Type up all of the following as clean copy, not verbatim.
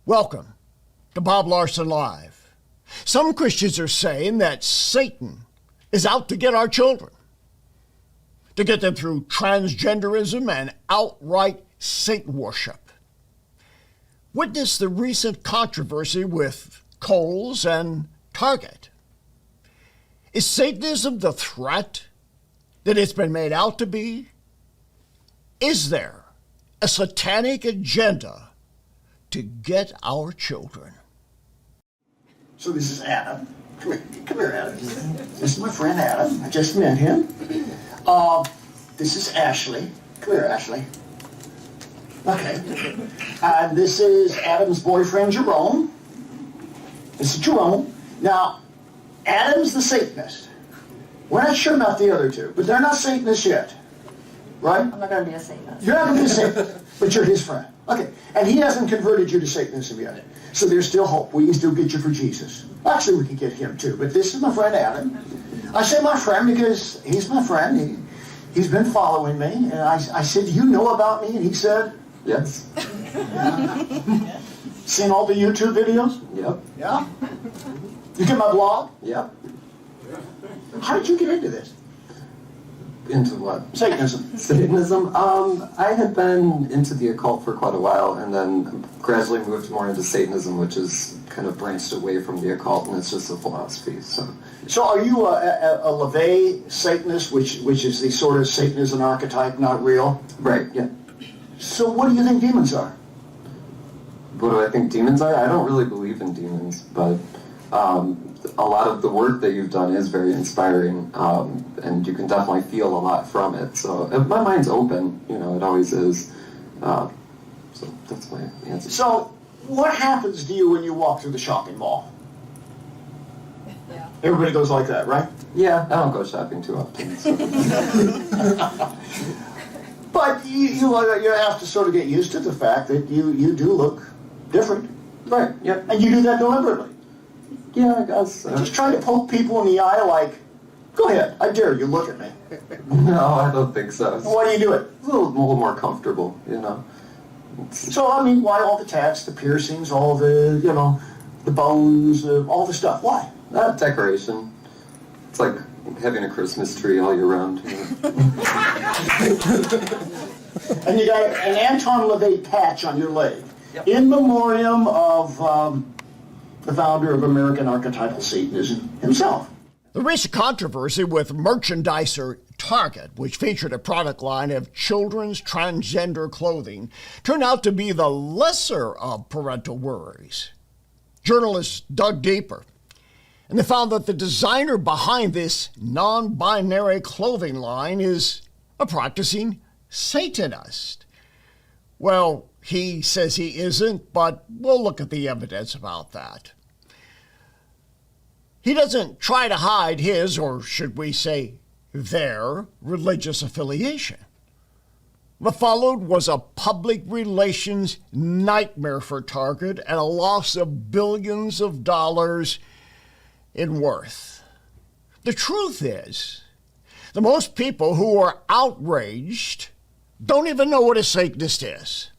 Welcome to Bob Larson Live. Some Christians are saying that Satan is out to get our children, to get them through transgenderism and outright Satan worship. Witness the recent controversy with Kohl's and Target. Is Satanism the threat that it's been made out to be? Is there a satanic agenda to get our children? So this is Adam. Come here, Adam. This is my friend Adam. I just met him. This is Ashley. Come here, Ashley. Okay. And this is Adam's boyfriend, Jerome. This is Jerome. Now, Adam's the Satanist. We're not sure about the other two, but they're not Satanists yet. Right? I'm not going to be a Satanist. You're not going to be a Satanist, but you're his friend. Okay. And he hasn't converted you to Satanism yet. So there's still hope. We can still get you for Jesus. Actually, we can get him too. But this is my friend Adam. I say my friend because he's my friend. He's been following me. And I said, do you know about me? And he said, yes. Yeah. Seen all the YouTube videos? Yep. Yeah? You get my blog? Yep. How did you get into this? Into what? Satanism. Satanism? I had been into the occult for quite a while and then gradually moved more into Satanism, which is kind of branched away from the occult, and it's just a philosophy. So are you a LaVey Satanist, which is the sort of Satanism archetype, not real? Right, yeah. So what do you think demons are? What do I think demons are? I don't really believe in demons, but a lot of the work that you've done is very inspiring, and you can definitely feel a lot from it. So my mind's open, it always is. So that's my answer. So what happens to you when you walk through the shopping mall? Yeah. Everybody goes like that, right? Yeah, I don't go shopping too often. So. But you have to sort of get used to the fact that you do look different. Right, yep. And you do that deliberately. Yeah, I guess. Just try to poke people in the eye like, go ahead, I dare you, look at me. No, I don't think so. Why do you do it? It's a little more comfortable, So, I mean, why all the tats, the piercings, all the, the bones, all the stuff? Why? Decoration. It's like having a Christmas tree all year round. And you got an Anton LaVey patch on your leg. Yep. In memoriam of the founder of American Archetypal Satanism himself. The recent controversy with merchandiser Target, which featured a product line of children's transgender clothing, turned out to be the lesser of parental worries. Journalists dug deeper, and they found that the designer behind this non-binary clothing line is a practicing Satanist. Well, he says he isn't, but we'll look at the evidence about that. He doesn't try to hide his, or should we say their, religious affiliation. What followed was a public relations nightmare for Target and a loss of billions of dollars in worth. The truth is that most people who are outraged don't even know what a Satanist is.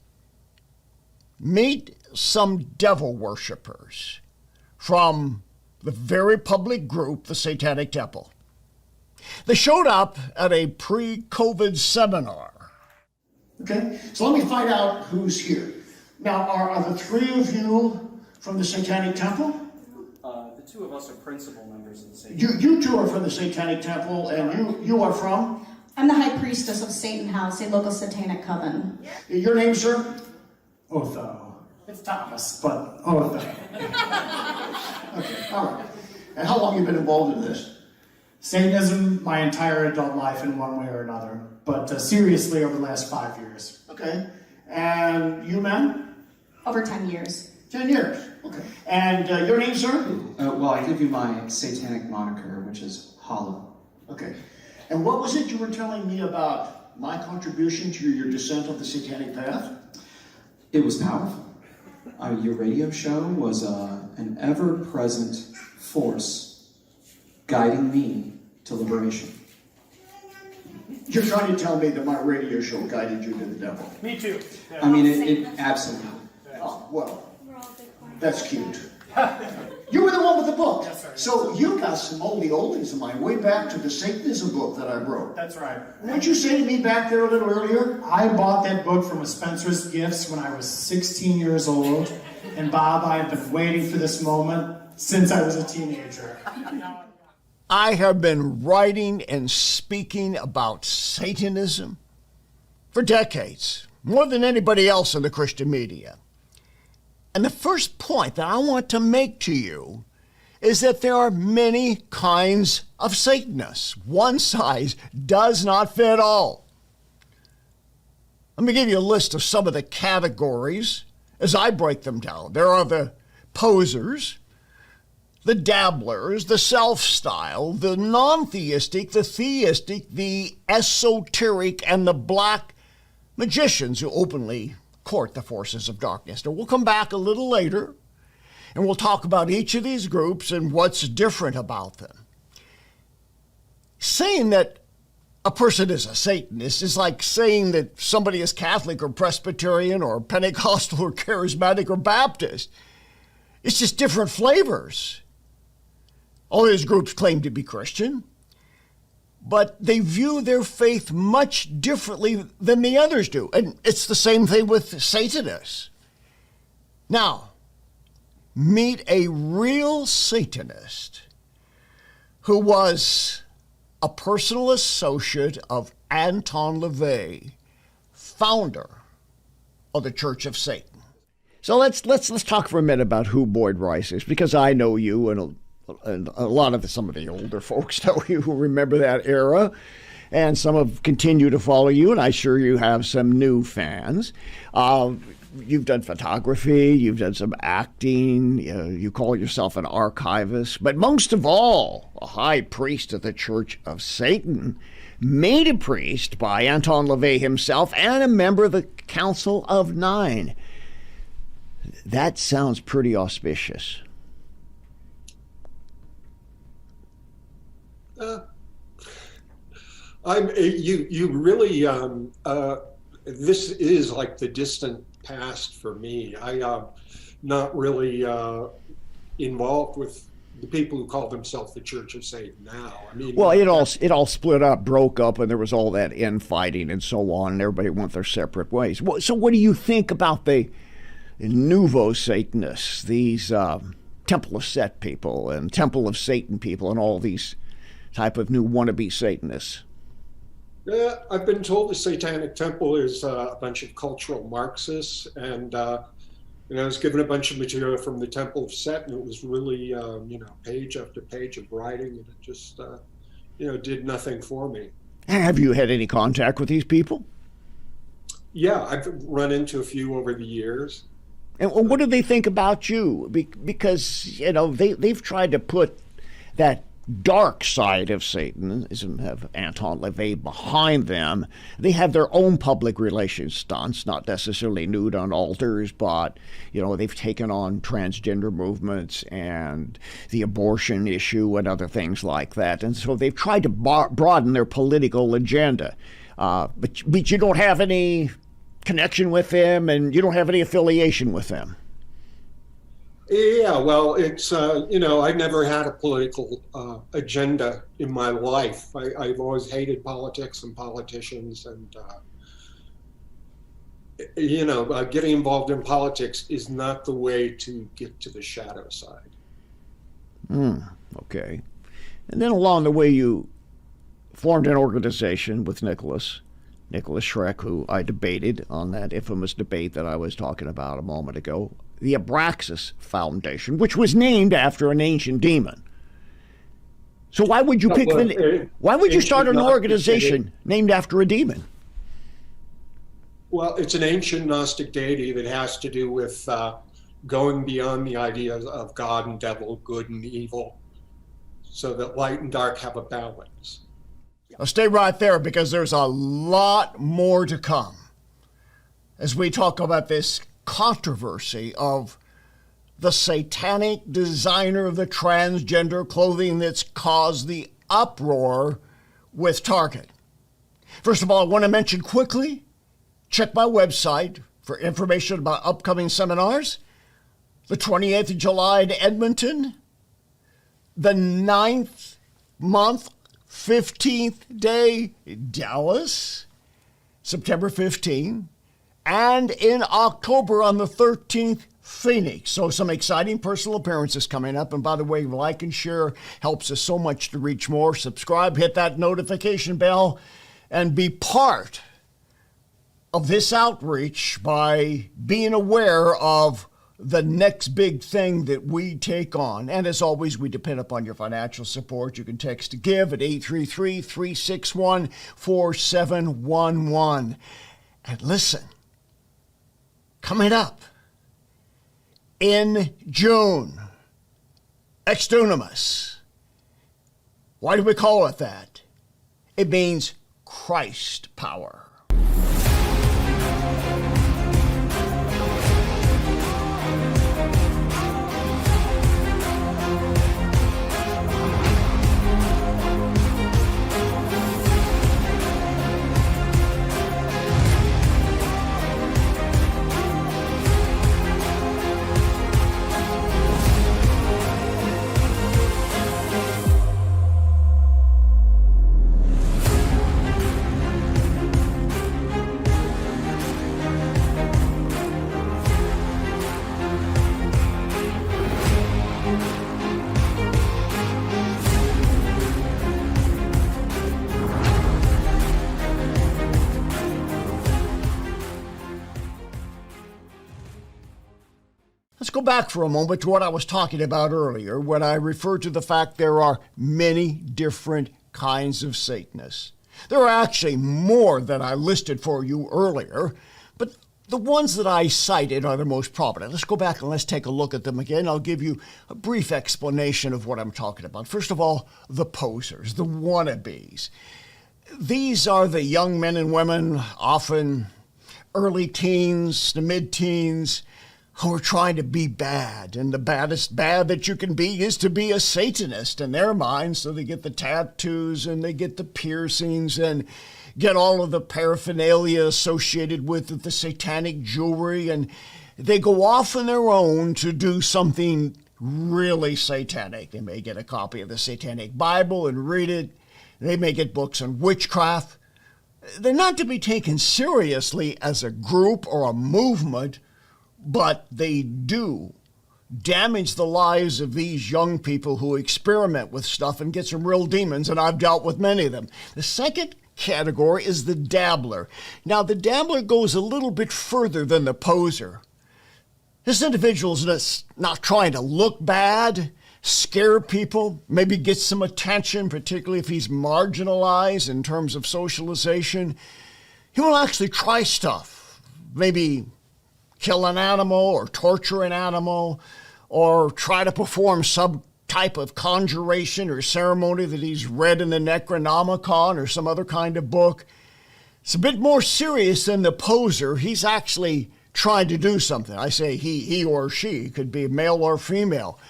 Meet some devil worshippers from the very public group, the Satanic Temple. They showed up at a pre-COVID seminar. Okay, so let me find out who's here. Now, are the three of you from the Satanic Temple? The two of us are principal members of the Satanic You two are from the Satanic Temple, and you are from? I'm the High Priestess of Satan House, a local Satanic coven. Your name, sir? Otho. It's Thomas, but Otho. Okay, all right. And how long have you been involved in this? Satanism my entire adult life in one way or another, but seriously over the last 5 years. Okay. And you, ma'am? Over 10 years. 10 years. Okay. And your name, sir? Well, I give you my satanic moniker, which is Hollow. Okay. And what was it you were telling me about my contribution to your descent of the satanic path? It was powerful. Your radio show was an ever-present force guiding me to liberation. You're trying to tell me that my radio show guided you to the devil? Me too. I mean, it absolutely. Oh, well, That's cute. You were the one with the book. Yes, sir. So you got some oldie oldies of mine way back to the Satanism book that I wrote. That's right. What'd you say to me back there a little earlier? I bought that book from a Spencer's Gifts when I was 16 years old. And Bob, I have been waiting for this moment since I was a teenager. I have been writing and speaking about Satanism for decades, more than anybody else in the Christian media. And the first point that I want to make to you is that there are many kinds of Satanists. One size does not fit all. Let me give you a list of some of the categories as I break them down. There are the posers, the dabblers, the self-styled, the non-theistic, the theistic, the esoteric, and the black magicians who openly court the forces of darkness. Now, we'll come back a little later, and we'll talk about each of these groups and what's different about them. Saying that a person is a Satanist is like saying that somebody is Catholic or Presbyterian or Pentecostal or Charismatic or Baptist. It's just different flavors. All these groups claim to be Christian, but they view their faith much differently than the others do. And it's the same thing with Satanists. Now, meet a real Satanist who was a personal associate of Anton LaVey, founder of the Church of Satan. So let's talk for a minute about who Boyd Rice is, because I know you and a lot of some of the older folks know you who remember that era, and some have continued to follow you, and I'm sure you have some new fans. You've done photography, you've done some acting, you call yourself an archivist, but most of all, a high priest of the Church of Satan, made a priest by Anton LaVey himself and a member of the Council of Nine. That sounds pretty auspicious. You really, this is like the distant past for me. I'm not really involved with the people who call themselves the Church of Satan now. I mean, well, it all split up, broke up, and there was all that infighting and so on, and everybody went their separate ways. So what do you think about the nouveau Satanists, these Temple of Set people and Temple of Satan people and all these type of new wannabe Satanists? I've been told the Satanic Temple is a bunch of cultural Marxists, and I was given a bunch of material from the Temple of Set, and it was really, page after page of writing, and it just, did nothing for me. Have you had any contact with these people? Yeah, I've run into a few over the years. And what do they think about you? Because, they've tried to put that dark side of Satanism, have Anton LaVey behind them. They have their own public relations stunts, not necessarily nude on altars, but, they've taken on transgender movements and the abortion issue and other things like that. And so they've tried to broaden their political agenda. But you don't have any connection with them, and you don't have any affiliation with them. Yeah, well, it's, I never had a political agenda in my life. I've always hated politics and politicians, and, getting involved in politics is not the way to get to the shadow side. Okay. And then along the way, you formed an organization with Nicholas Schreck, who I debated on that infamous debate that I was talking about a moment ago, the Abraxas Foundation, which was named after an ancient demon. So why would you why would you start an organization named after a demon? Well, it's an ancient Gnostic deity that has to do with going beyond the ideas of God and devil, good and evil, so that light and dark have a balance. Now stay right there, because there's a lot more to come as we talk about this controversy of the satanic designer of the transgender clothing that's caused the uproar with Target. First of all, I want to mention quickly, check my website for information about upcoming seminars. the 28th of July in Edmonton, the 9th month, 15th day, Dallas, September 15, and in October on the 13th, Phoenix. So some exciting personal appearances coming up. And by the way, like and share helps us so much to reach more. Subscribe, hit that notification bell, and be part of this outreach by being aware of the next big thing that we take on. And as always, we depend upon your financial support. You can text to give at 833-361-4711. And listen, coming up in June, ex dunamis. Why do we call it that? It means Christ power. Let's go back for a moment to what I was talking about earlier when I referred to the fact there are many different kinds of Satanists. There are actually more than I listed for you earlier, but the ones that I cited are the most prominent. Let's go back and let's take a look at them again. I'll give you a brief explanation of what I'm talking about. First of all, the posers, the wannabes. These are the young men and women, often early teens to mid-teens, who are trying to be bad. And the baddest bad that you can be is to be a Satanist in their minds. So they get the tattoos and they get the piercings and get all of the paraphernalia associated with the satanic jewelry. And they go off on their own to do something really satanic. They may get a copy of the Satanic Bible and read it. They may get books on witchcraft. They're not to be taken seriously as a group or a movement, but they do damage the lives of these young people who experiment with stuff and get some real demons, and I've dealt with many of them. The second category is the dabbler. Now, the dabbler goes a little bit further than the poser. This individual's not trying to look bad, scare people, maybe get some attention, particularly if he's marginalized in terms of socialization. He will actually try stuff, maybe kill an animal or torture an animal or try to perform some type of conjuration or ceremony that he's read in the Necronomicon or some other kind of book. It's a bit more serious than the poser. He's actually trying to do something. I say he or she, could be male or female.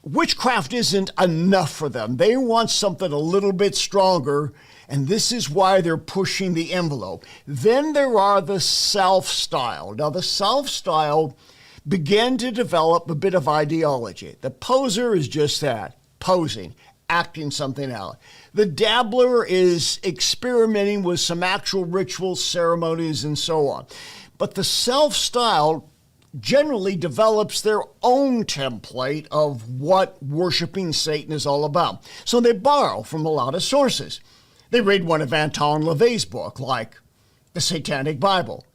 Witchcraft isn't enough for them. They want something a little bit stronger, and this is why they're pushing the envelope. Then there are the self-style. Now, the self-style began to develop a bit of ideology. The poser is just that, posing, acting something out. The dabbler is experimenting with some actual rituals, ceremonies, and so on. But the self-style generally develops their own template of what worshiping Satan is all about. So they borrow from a lot of sources. They read one of Anton LaVey's book, like the Satanic Bible,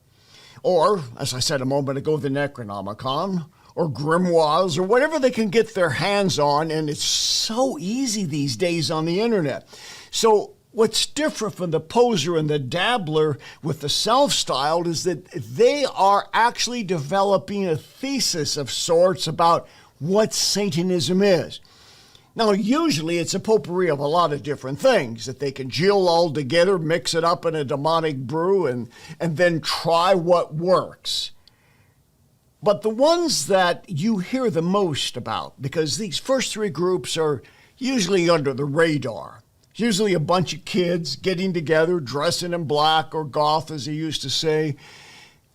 or, as I said a moment ago, the Necronomicon, or grimoires, or whatever they can get their hands on, and it's so easy these days on the internet. So what's different from the poser and the dabbler with the self-styled is that they are actually developing a thesis of sorts about what Satanism is. Now, usually it's a potpourri of a lot of different things that they can jill all together, mix it up in a demonic brew, and then try what works. But the ones that you hear the most about, because these first three groups are usually under the radar, usually a bunch of kids getting together, dressing in black or goth, as they used to say,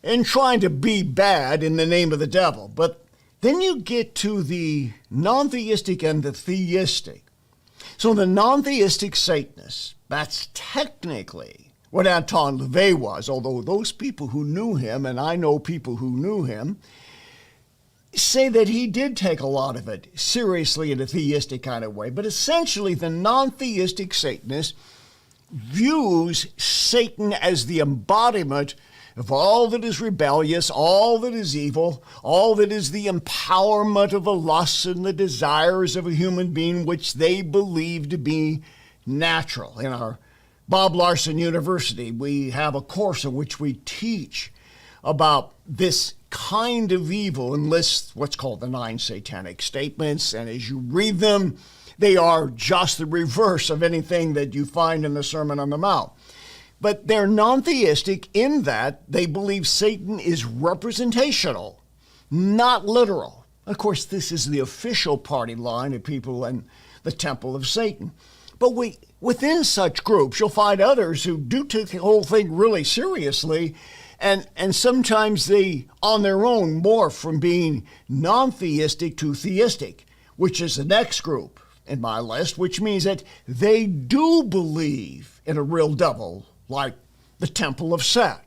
and trying to be bad in the name of the devil. But Then you get to the non-theistic and the theistic. So the non-theistic Satanists, that's technically what Anton LaVey was, although those people who knew him, and I know people who knew him, say that he did take a lot of it seriously in a theistic kind of way. But essentially, the non-theistic Satanist views Satan as the embodiment of all that is rebellious, all that is evil, all that is the empowerment of the lusts and the desires of a human being, which they believe to be natural. In our Bob Larson University, we have a course in which we teach about this kind of evil and lists what's called the 9 satanic statements. And as you read them, they are just the reverse of anything that you find in the Sermon on the Mount. But they're non-theistic in that they believe Satan is representational, not literal. Of course, this is the official party line of people in the temple of Satan. But within such groups, you'll find others who do take the whole thing really seriously, and sometimes they, on their own, morph from being non-theistic to theistic, which is the next group in my list, which means that they do believe in a real devil, like the Temple of Set,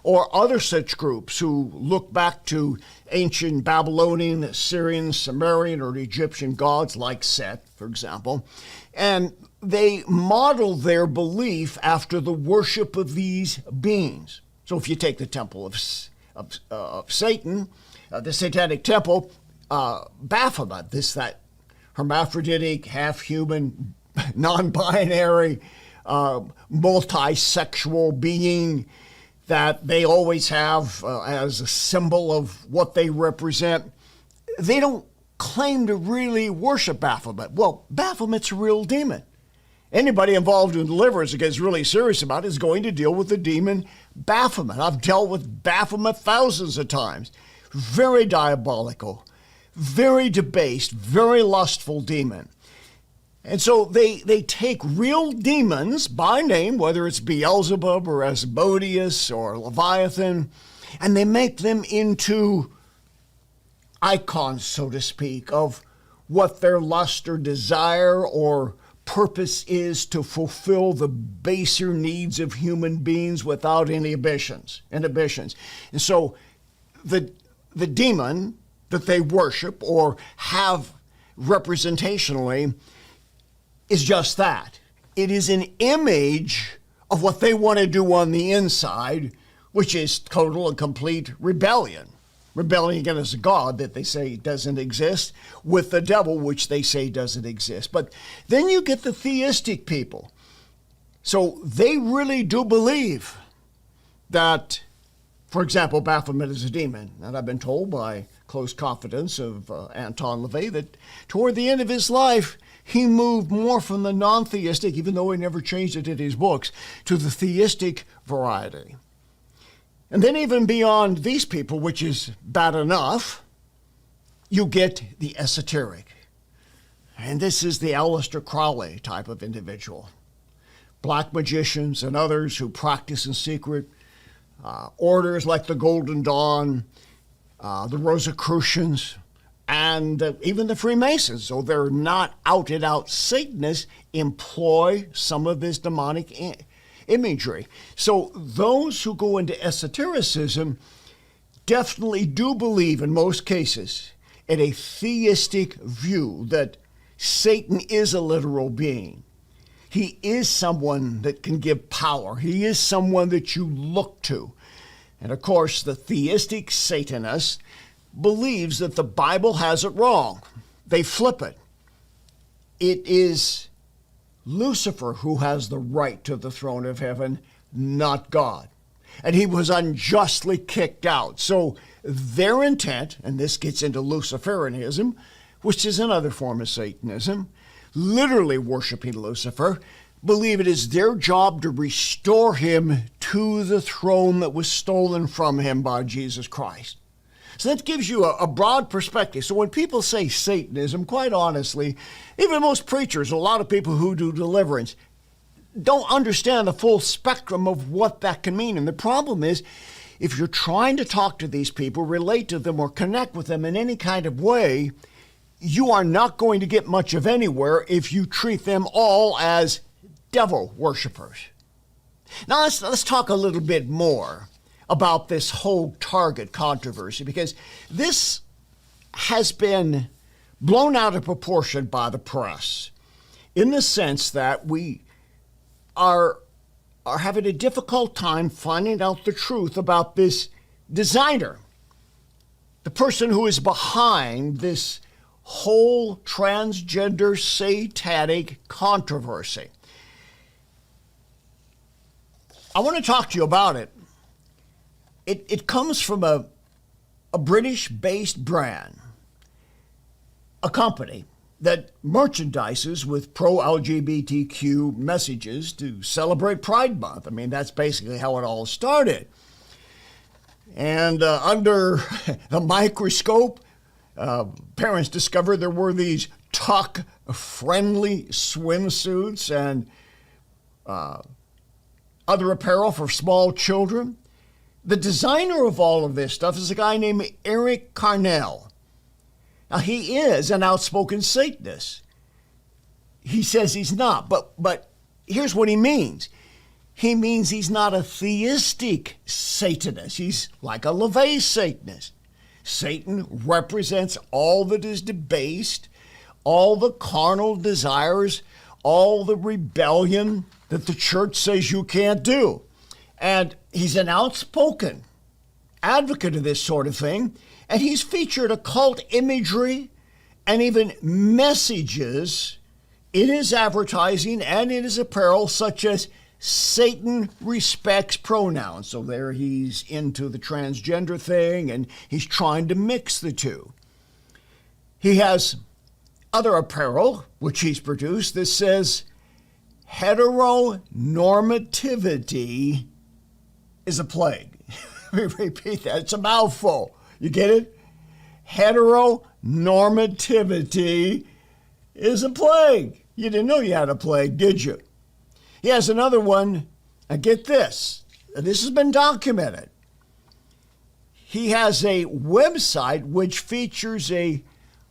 or other such groups who look back to ancient Babylonian, Assyrian, Sumerian, or Egyptian gods like Set, for example, and they model their belief after the worship of these beings. So if you take the Temple of Satan, the Satanic Temple, Baphomet, that hermaphroditic, half-human, non-binary, multi-sexual being that they always have as a symbol of what they represent, they don't claim to really worship Baphomet. Well, Baphomet's a real demon. Anybody involved in deliverance that gets really serious about it is going to deal with the demon Baphomet. I've dealt with Baphomet thousands of times. Very diabolical, very debased, very lustful demon. And so they take real demons by name, whether it's Beelzebub or Asmodeus or Leviathan, and they make them into icons, so to speak, of what their lust or desire or purpose is to fulfill the baser needs of human beings without inhibitions. And so the demon that they worship or have representationally is just that. It is an image of what they want to do on the inside, which is total and complete rebellion. Rebelling against a God that they say doesn't exist, with the devil, which they say doesn't exist. But then you get the theistic people. So they really do believe that, for example, Baphomet is a demon. And I've been told by close confidants of Anton LaVey that toward the end of his life, he moved more from the non-theistic, even though he never changed it in his books, to the theistic variety. And then even beyond these people, which is bad enough, you get the esoteric. And this is the Aleister Crowley type of individual. Black magicians and others who practice in secret, orders like the Golden Dawn, the Rosicrucians, and even the Freemasons, though they're not out-and-out Satanists, employ some of this demonic imagery. So those who go into esotericism definitely do believe, in most cases, in a theistic view that Satan is a literal being. He is someone that can give power. He is someone that you look to. And of course, the theistic Satanist believes that the Bible has it wrong. They flip it. It is Lucifer who has the right to the throne of heaven, not God. And he was unjustly kicked out. So their intent, and this gets into Luciferianism, which is another form of Satanism, literally worshiping Lucifer, believe it is their job to restore him to the throne that was stolen from him by Jesus Christ. So that gives you a broad perspective. So when people say Satanism, quite honestly, even most preachers, a lot of people who do deliverance, don't understand the full spectrum of what that can mean. And the problem is, if you're trying to talk to these people, relate to them, or connect with them in any kind of way, you are not going to get much of anywhere if you treat them all as devil worshipers. Now let's talk a little bit more about this whole Target controversy, because this has been blown out of proportion by the press in the sense that we are having a difficult time finding out the truth about this designer, the person who is behind this whole transgender satanic controversy. I want to talk to you about it. It comes from a British-based brand, a company that merchandises with pro-LGBTQ messages to celebrate Pride Month. I mean, that's basically how it all started. And under the microscope, parents discovered there were these tuck-friendly swimsuits and other apparel for small children. The designer of all of this stuff is a guy named Eric Carnell. Now, he is an outspoken Satanist. He says he's not, but here's what he means. He means he's not a theistic Satanist. He's like a LaVey Satanist. Satan represents all that is debased, all the carnal desires, all the rebellion that the church says you can't do. And he's an outspoken advocate of this sort of thing. And he's featured occult imagery and even messages in his advertising and in his apparel, such as Satan respects pronouns. So there he's into the transgender thing, and he's trying to mix the two. He has other apparel, which he's produced, that says heteronormativity is a plague. Let me repeat that. It's a mouthful. You get it? Heteronormativity is a plague. You didn't know you had a plague, did you? He has another one. Get this. This has been documented. He has a website which features a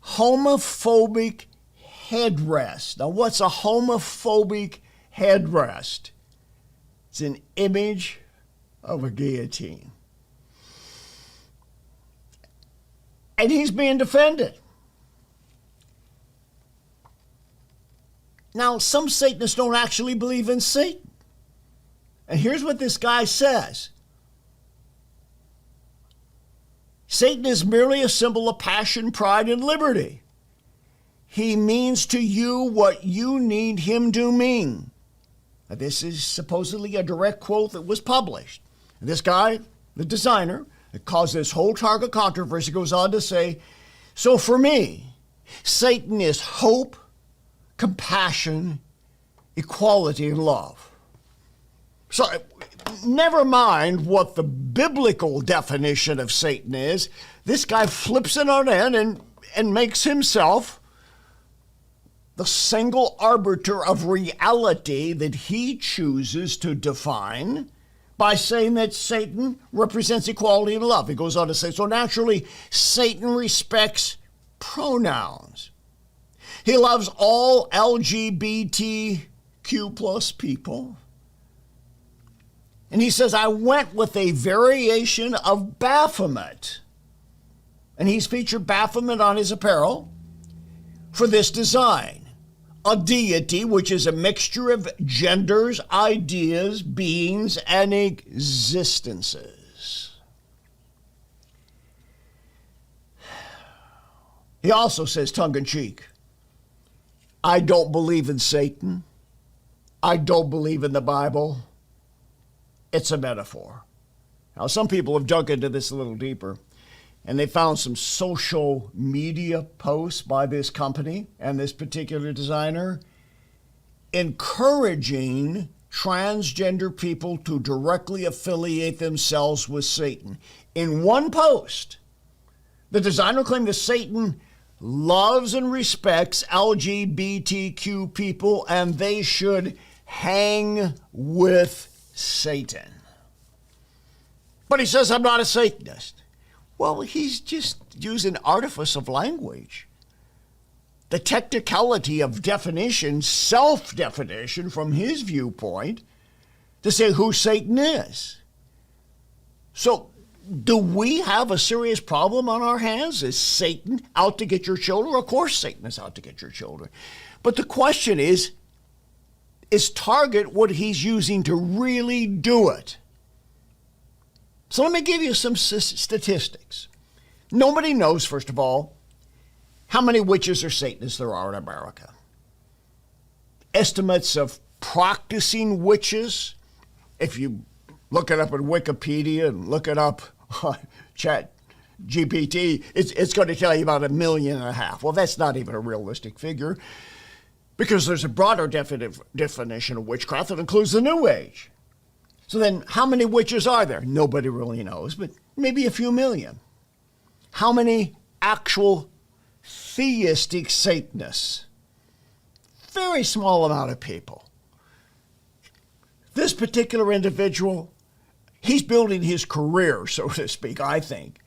homophobic headrest. Now, what's a homophobic headrest? It's an image of a guillotine. And he's being defended. Now, some Satanists don't actually believe in Satan. And here's what this guy says. Satan is merely a symbol of passion, pride, and liberty. He means to you what you need him to mean. Now, this is supposedly a direct quote that was published. And this guy, the designer, that caused this whole Target controversy, goes on to say, so for me, Satan is hope, compassion, equality, and love. So never mind what the biblical definition of Satan is. This guy flips it on end and makes himself the single arbiter of reality that he chooses to define by saying that Satan represents equality and love. He goes on to say, so naturally, Satan respects pronouns. He loves all LGBTQ plus people. And he says, I went with a variation of Baphomet. And he's featured Baphomet on his apparel for this design. A deity which is a mixture of genders, ideas, beings, and existences. He also says, tongue-in-cheek, I don't believe in Satan. I don't believe in the Bible. It's a metaphor. Now, some people have dug into this a little deeper, and they found some social media posts by this company and this particular designer encouraging transgender people to directly affiliate themselves with Satan. In one post, the designer claimed that Satan loves and respects LGBTQ people and they should hang with Satan. But he says, I'm not a Satanist. Well, he's just using artifice of language. The technicality of definition, self-definition from his viewpoint, to say who Satan is. So, do we have a serious problem on our hands? Is Satan out to get your children? Of course Satan is out to get your children. But the question is Target what he's using to really do it? So let me give you some statistics. Nobody knows, first of all, how many witches or Satanists there are in America. Estimates of practicing witches, if you look it up in Wikipedia and look it up on Chat GPT, it's going to tell you about 1.5 million. Well, that's not even a realistic figure because there's a broader definition of witchcraft that includes the New Age. So then how many witches are there? Nobody really knows, but maybe a few million. How many actual theistic Satanists? Very small amount of people. This particular individual, he's building his career, so to speak, I think,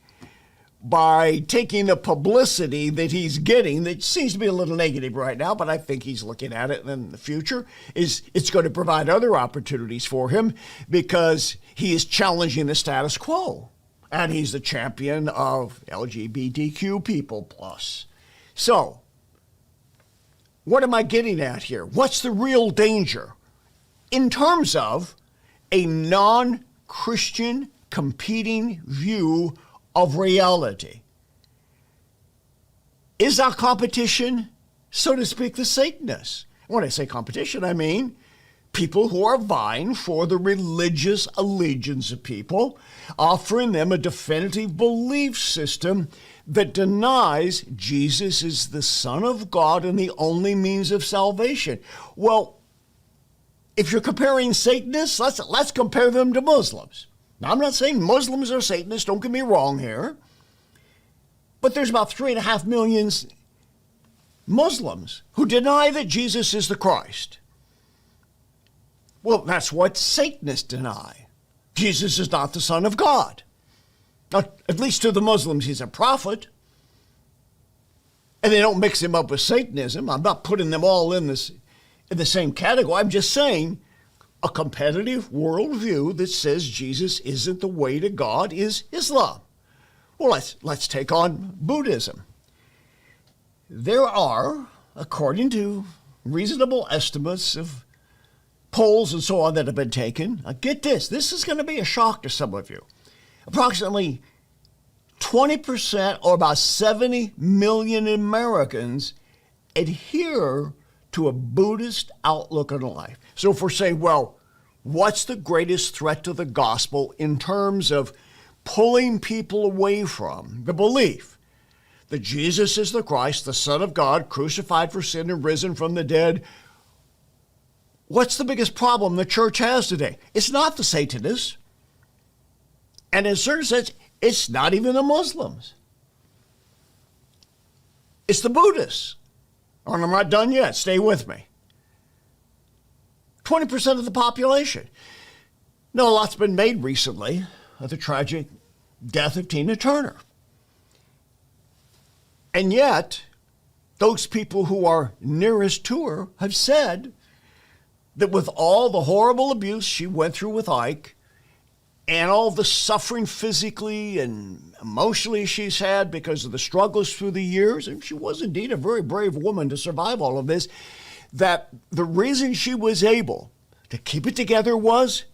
by taking the publicity that he's getting, that seems to be a little negative right now, but I think he's looking at it in the future, it's going to provide other opportunities for him because he is challenging the status quo. And he's the champion of LGBTQ people plus. So, what am I getting at here? What's the real danger in terms of a non-Christian competing view of reality? Is our competition, so to speak, the Satanists? When I say competition, I mean people who are vying for the religious allegiance of people, offering them a definitive belief system that denies Jesus is the Son of God and the only means of salvation. Well, if you're comparing Satanists, let's compare them to Muslims. Now, I'm not saying Muslims are Satanists, don't get me wrong here, but there's about 3.5 million Muslims who deny that Jesus is the Christ. Well, that's what Satanists deny. Jesus is not the Son of God. Now, at least to the Muslims, he's a prophet. And they don't mix him up with Satanism. I'm not putting them all in the same category. I'm just saying a competitive worldview that says Jesus isn't the way to God is Islam. Well, let's take on Buddhism. There are, according to reasonable estimates of polls and so on that have been taken, now get this is going to be a shock to some of you. Approximately 20% or about 70 million Americans adhere to a Buddhist outlook on life. So if we're saying, well, what's the greatest threat to the gospel in terms of pulling people away from the belief that Jesus is the Christ, the Son of God, crucified for sin and risen from the dead? What's the biggest problem the church has today? It's not the Satanists. And in a certain sense, it's not even the Muslims. It's the Buddhists. And I'm not done yet. Stay with me. 20% of the population. Now, a lot's been made recently of the tragic death of Tina Turner. And yet, those people who are nearest to her have said that with all the horrible abuse she went through with Ike and all the suffering physically and emotionally she's had because of the struggles through the years, and she was indeed a very brave woman to survive all of this, that the reason she was able to keep it together was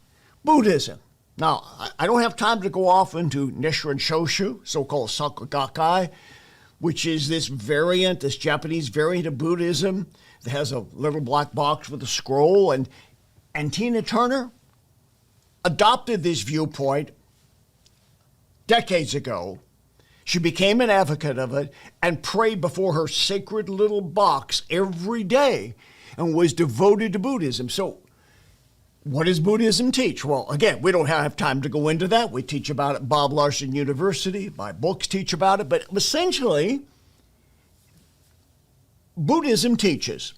Buddhism. Now, I don't have time to go off into Nichiren Shoshu, so-called Sakugakai, which is this variant, this Japanese variant of Buddhism that has a little black box with a scroll. And Tina Turner adopted this viewpoint decades ago. She became an advocate of it and prayed before her sacred little box every day and was devoted to Buddhism. So what does Buddhism teach? Well, again, we don't have time to go into that. We teach about it at Bob Larson University. My books teach about it. But essentially, Buddhism teaches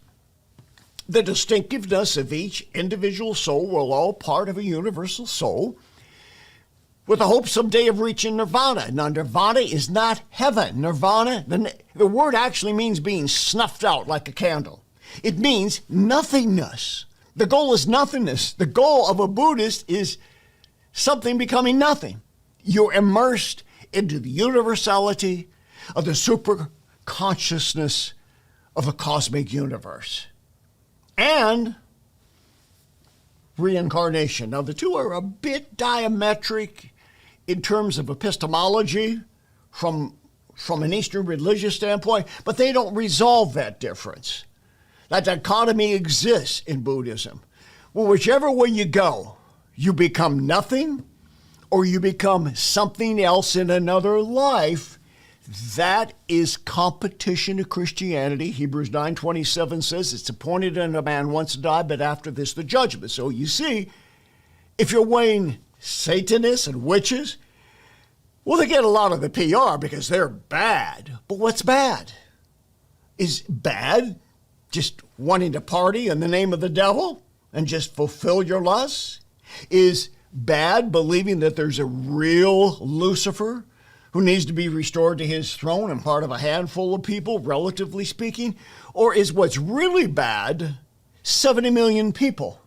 the distinctiveness of each individual soul. We're all part of a universal soul with the hope someday of reaching nirvana. Now, nirvana is not heaven. Nirvana, the word actually means being snuffed out like a candle. It means nothingness. The goal is nothingness. The goal of a Buddhist is something becoming nothing. You're immersed into the universality of the super consciousness of a cosmic universe. And reincarnation. Now, the two are a bit diametric in terms of epistemology from an Eastern religious standpoint, but they don't resolve that difference. That dichotomy exists in Buddhism. Well, whichever way you go, you become nothing or you become something else in another life. That is competition to Christianity. Hebrews 9:27 says it's appointed unto a man once to die, but after this the judgment. So you see, if you're weighing Satanists and witches, well, they get a lot of the PR because they're bad. But what's bad? Is bad just wanting to party in the name of the devil and just fulfill your lusts? Is bad believing that there's a real Lucifer who needs to be restored to his throne and part of a handful of people, relatively speaking? Or is what's really bad 70 million people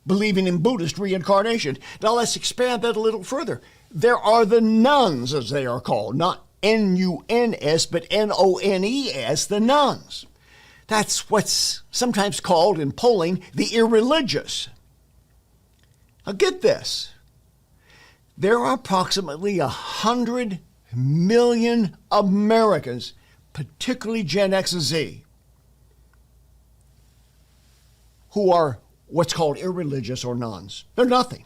believing in Buddhist reincarnation? Now let's expand that a little further. There are the nuns, as they are called, not N-U-N-S, but N-O-N-E-S, the nuns. That's what's sometimes called in polling the irreligious. Now get this. There are approximately 100 million Americans, particularly Gen X and Z, who are what's called irreligious or nuns. They're nothing.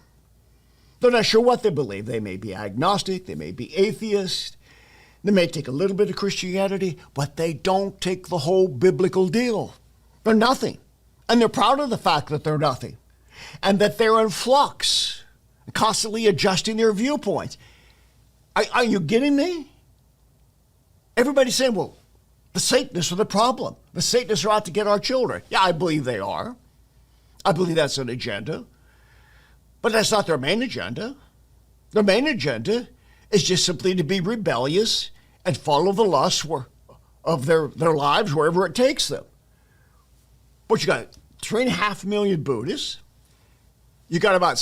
They're not sure what they believe. They may be agnostic, they may be atheist, they may take a little bit of Christianity, but they don't take the whole biblical deal. They're nothing. And they're proud of the fact that they're nothing and that they're in flux, constantly adjusting their viewpoints. Are you getting me? Everybody's saying, well, the Satanists are the problem. The Satanists are out to get our children. Yeah, I believe they are. I believe that's an agenda. But that's not their main agenda. Their main agenda is just simply to be rebellious and follow the lusts of their lives wherever it takes them. But you got 3.5 million Buddhists. You got about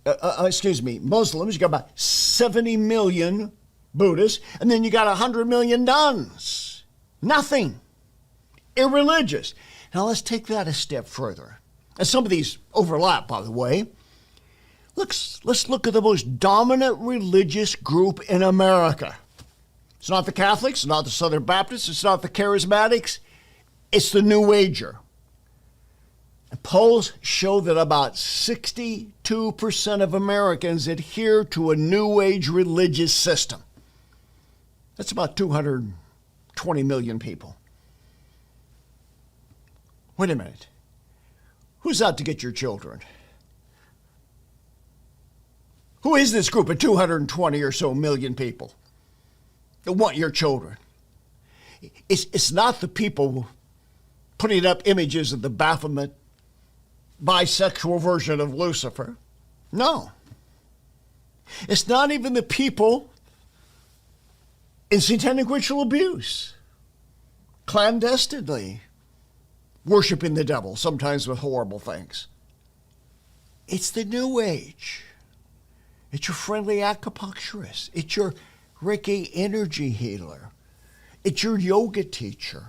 Muslims, you got about 70 million Buddhists, and then you got 100 million nuns. Nothing. Irreligious. Now let's take that a step further. And some of these overlap, by the way. Let's look at the most dominant religious group in America. It's not the Catholics, it's not the Southern Baptists, it's not the Charismatics, it's the New Ager. Polls show that about 62% of Americans adhere to a New Age religious system. That's about 220 million people. Wait a minute. Who's out to get your children? Who is this group of 220 or so million people that want your children? It's not the people putting up images of the Baphomet bisexual version of Lucifer. No. It's not even the people in satanic ritual abuse, clandestinely worshiping the devil, sometimes with horrible things. It's the New Age. It's your friendly acupuncturist. It's your Reiki energy healer. It's your yoga teacher.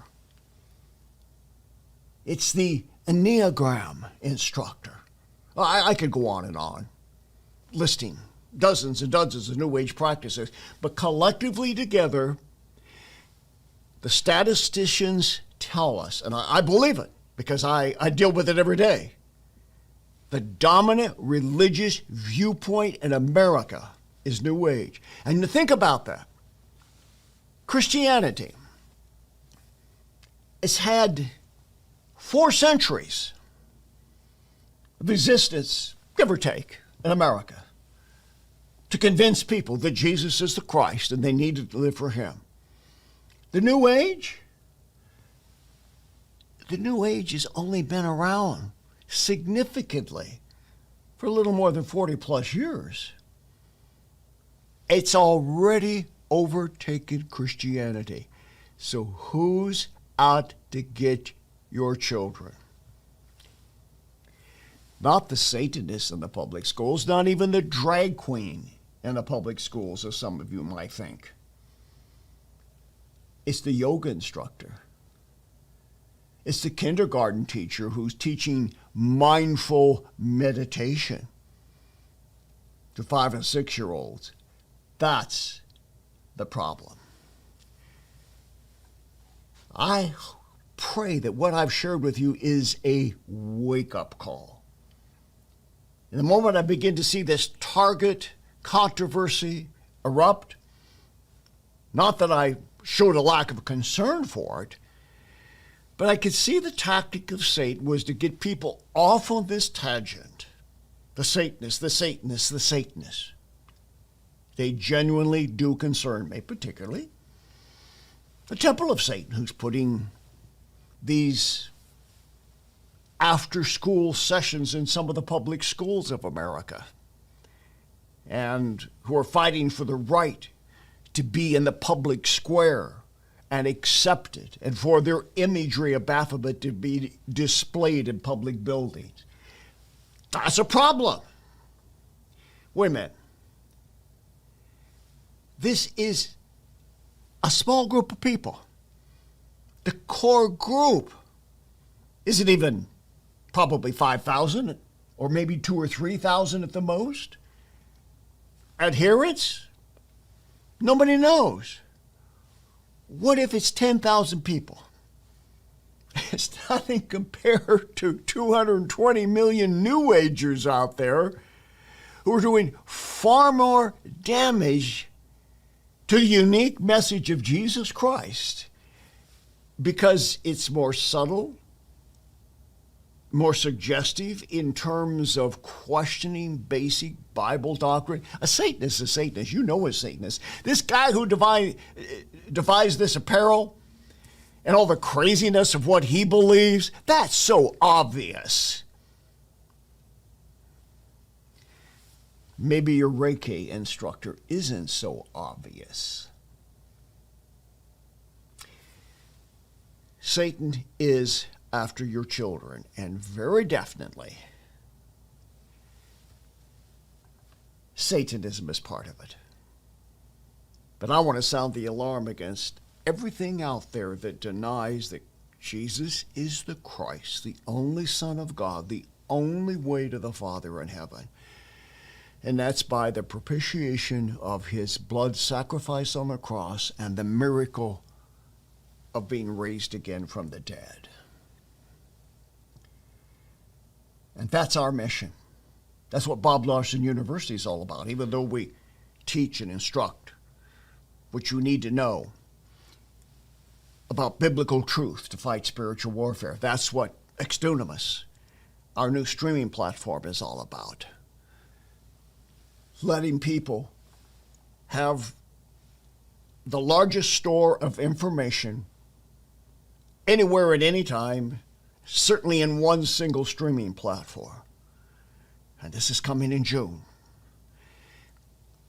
It's the Enneagram instructor. I could go on, listing dozens and dozens of New Age practices, but collectively together, the statisticians tell us, and I believe it because I deal with it every day, the dominant religious viewpoint in America is New Age. And to think about that, Christianity has had 4 centuries of existence, give or take, in America, to convince people that Jesus is the Christ and they needed to live for him. The New Age has only been around significantly for a little more than 40 plus years. It's already overtaken Christianity. So who's out to get your children? Not the Satanists in the public schools, not even the drag queen in the public schools, as some of you might think. It's the yoga instructor. It's the kindergarten teacher who's teaching mindful meditation to 5 and 6-year-olds. That's the problem. I pray that what I've shared with you is a wake-up call. In the moment I begin to see this Target controversy erupt, not that I showed a lack of concern for it, but I could see the tactic of Satan was to get people off on this tangent. The Satanists, the Satanists, the Satanists. They genuinely do concern me, particularly the Temple of Satan, who's putting these after-school sessions in some of the public schools of America, and who are fighting for the right to be in the public square and accepted, and for their imagery of Baphomet to be displayed in public buildings. That's a problem. Wait a minute. This is a small group of people. The core group isn't even probably 5,000, or maybe 2,000 or 3,000 at the most. Adherents? Nobody knows. What if it's 10,000 people? It's nothing compared to 220 million New Agers out there who are doing far more damage to the unique message of Jesus Christ because it's more subtle, more suggestive in terms of questioning basic Bible doctrine. A Satanist is a Satanist. You know a Satanist. This guy who devised this apparel and all the craziness of what he believes, that's so obvious. Maybe your Reiki instructor isn't so obvious. Satan is after your children, and very definitely Satanism is part of it. But I want to sound the alarm against everything out there that denies that Jesus is the Christ, the only Son of God, the only way to the Father in heaven. And that's by the propitiation of his blood sacrifice on the cross and the miracle of being raised again from the dead. And that's our mission. That's what Bob Larson University is all about, even though we teach and instruct what you need to know about biblical truth to fight spiritual warfare. That's what Exdunamis, our new streaming platform, is all about. Letting people have the largest store of information anywhere at any time, certainly in one single streaming platform. And this is coming in June.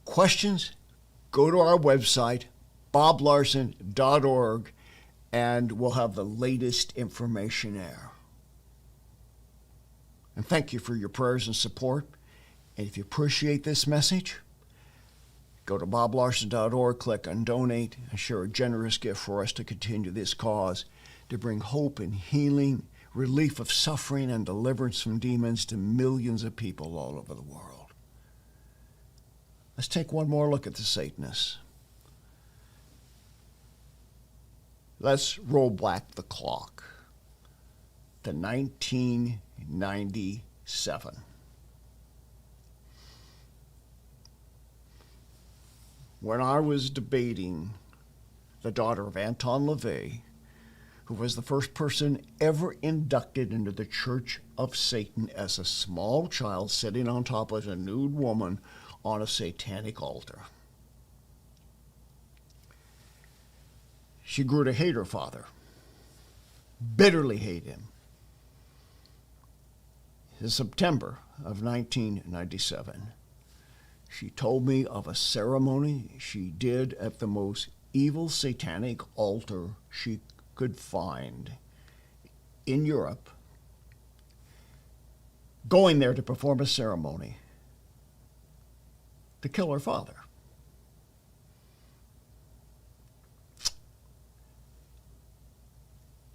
Questions? Go to our website, boblarson.org, and we'll have the latest information there. And thank you for your prayers and support. And if you appreciate this message, go to boblarson.org, click on Donate, and share a generous gift for us to continue this cause, to bring hope and healing, relief of suffering, and deliverance from demons to millions of people all over the world. Let's take one more look at the Satanists. Let's roll back the clock to 1997. When I was debating the daughter of Anton LaVey, who was the first person ever inducted into the Church of Satan as a small child sitting on top of a nude woman on a satanic altar. She grew to hate her father, bitterly hate him. In September of 1997, She told me of a ceremony she did at the most evil satanic altar she could find in Europe, going there to perform a ceremony to kill her father.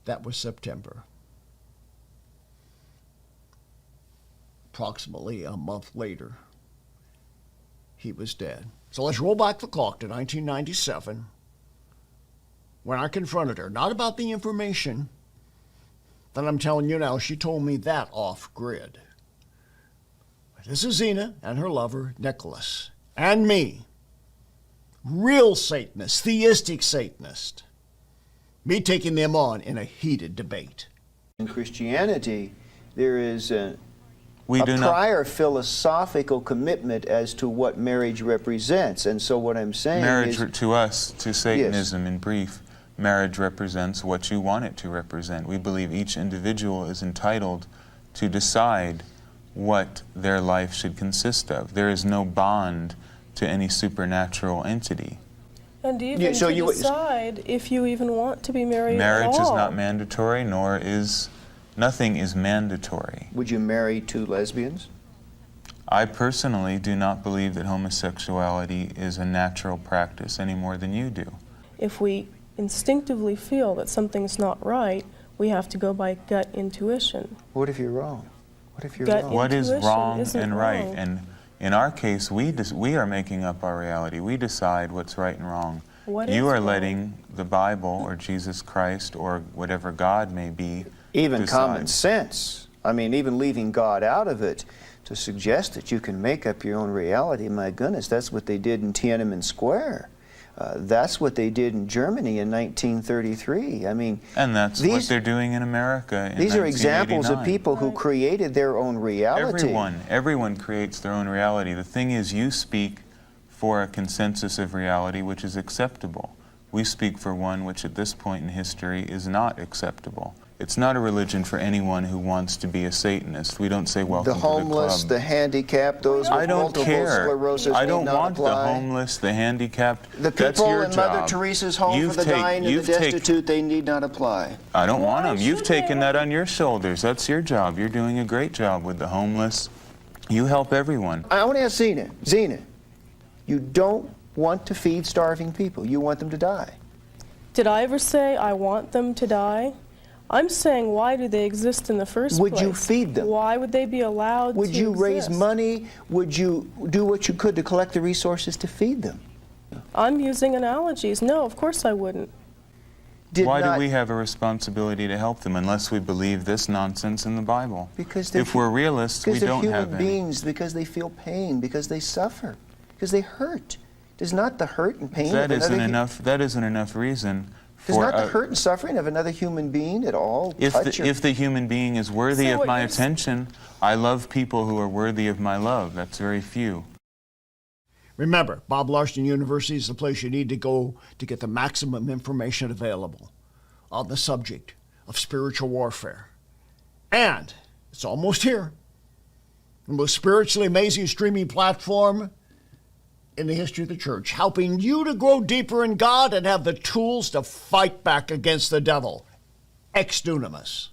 That was September. Approximately a month later, he was dead. So let's roll back the clock to 1997, when I confronted her, not about the information that I'm telling you now. She told me that off-grid. This is Zena and her lover, Nicholas, and me, real Satanist, theistic Satanist, me taking them on in a heated debate. In Christianity, there is a prior philosophical commitment as to what marriage represents. And so what I'm saying is... Marriage, to us, to Satanism, in brief, marriage represents what you want it to represent. We believe each individual is entitled to decide what their life should consist of. There is no bond to any supernatural entity. And even to decide if you even want to be married at all. Marriage is not mandatory, nor is... Nothing is mandatory. Would you marry two lesbians? I personally do not believe that homosexuality is a natural practice any more than you do. If we instinctively feel that something's not right, we have to go by gut intuition. What if you're wrong? What if you're wrong? What is wrong and right? And in our case, we are making up our reality. We decide what's right and wrong. You are letting the Bible or Jesus Christ or whatever God may be even decide. Common sense. I mean, even leaving God out of it, to suggest that you can make up your own reality, my goodness, that's what they did in Tiananmen Square. That's what they did in Germany in 1933. I mean, and that's what they're doing in America in These are examples of people who created their own reality. Everyone creates their own reality. The thing is, you speak for a consensus of reality which is acceptable. We speak for one which at this point in history is not acceptable. It's not a religion for anyone who wants to be a Satanist. We don't say welcome to the club. The homeless, the handicapped, those with multiple sclerosis. I don't want the homeless, the handicapped. The people in Mother Teresa's home for the dying and the destitute, they need not apply. I don't want them. You've taken that on your shoulders. That's your job. You're doing a great job with the homeless. You help everyone. I want to ask Zena. Zena, you don't want to feed starving people. You want them to die. Did I ever say I want them to die? I'm saying, why do they exist in the first place? Would you feed them? Why would they be allowed to Would you raise exist? money? Would you do what you could to collect the resources to feed them? I'm using analogies. No, of course I wouldn't. Why do we have a responsibility to help them unless we believe this nonsense in the Bible? Because if we're realists, we don't have any. Because they're human beings, because they feel pain, because they suffer, because they hurt. Does not the hurt and pain that isn't enough reason. Does not the hurt and suffering of another human being at all if the human being is worthy of my attention, I love people who are worthy of my love. That's very few. Remember, Bob Larson University is the place you need to go to get the maximum information available on the subject of spiritual warfare. And it's almost here. The most spiritually amazing streaming platform in the history of the church, helping you to grow deeper in God and have the tools to fight back against the devil. Ex Dunamis.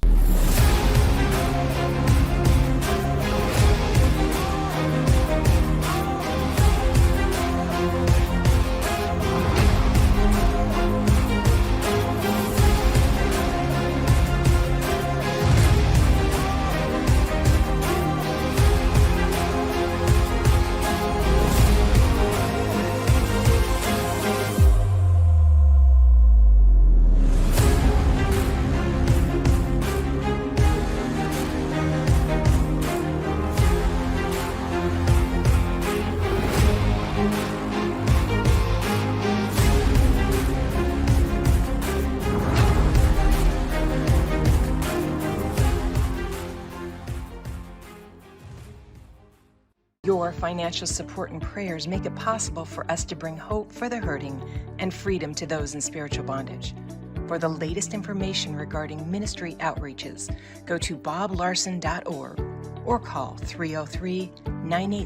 Your financial support and prayers make it possible for us to bring hope for the hurting and freedom to those in spiritual bondage. For the latest information regarding ministry outreaches, go to boblarson.org or call 303-980